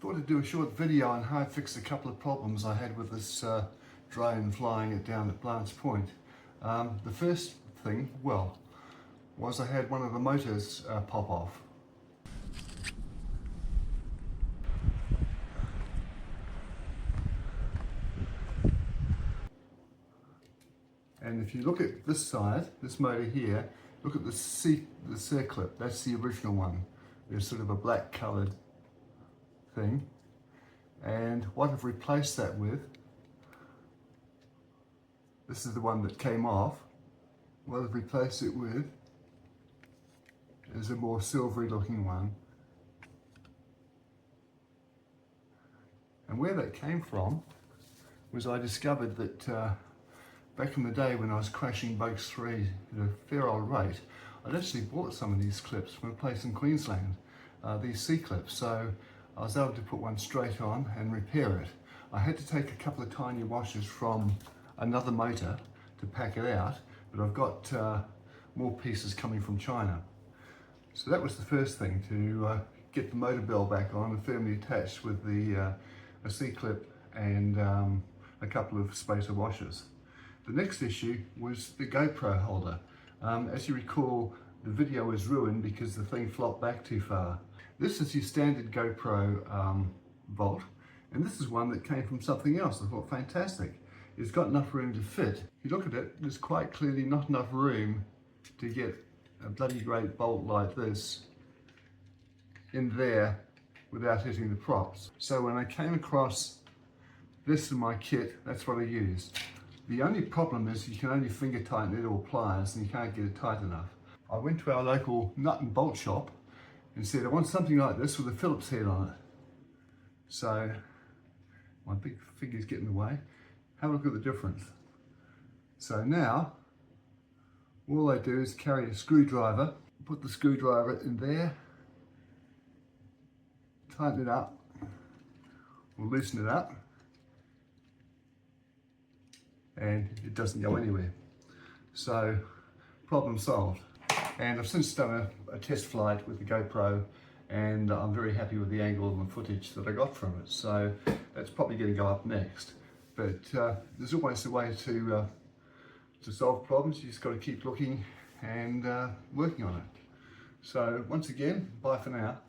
Thought I'd do a short video on how I fixed a couple of problems I had with this drone flying it down at Blanche Point. The first thing, was I had one of the motors pop off. And if you look at this side, this motor here, look at the circlip, that's the original one. There's sort of a black coloured thing. And what I've replaced that with, this is the one that came off. What I've replaced it with is a more silvery looking one. And where that came from was I discovered that back in the day when I was crashing boats 3 at a fair old rate, I'd actually bought some of these clips from a place in Queensland, these C-clips, so I was able to put one straight on and repair it. I had to take a couple of tiny washers from another motor to pack it out, but I've got more pieces coming from China. So that was the first thing, to get the motor bell back on and firmly attached with the a C-clip and a couple of spacer washers. The next issue was the GoPro holder. As you recall, the video was ruined because the thing flopped back too far. This is your standard GoPro bolt, and this is one that came from something else. I thought, fantastic. It's got enough room to fit. If you look at it, there's quite clearly not enough room to get a bloody great bolt like this in there without hitting the props. So when I came across this in my kit, that's what I used. The only problem is you can only finger tighten it or pliers, and you can't get it tight enough. I went to our local nut and bolt shop and said, I want something like this with a Phillips head on it. So my big finger's getting in the way. Have a look at the difference. So now all I do is carry a screwdriver, put the screwdriver in there, tighten it up, or loosen it up, and it doesn't go anywhere. So problem solved. And I've since done a test flight with the GoPro, and I'm very happy with the angle and the footage that I got from it. So that's probably going to go up next. But there's always a way to solve problems. You just got to keep looking and working on it. So once again, bye for now.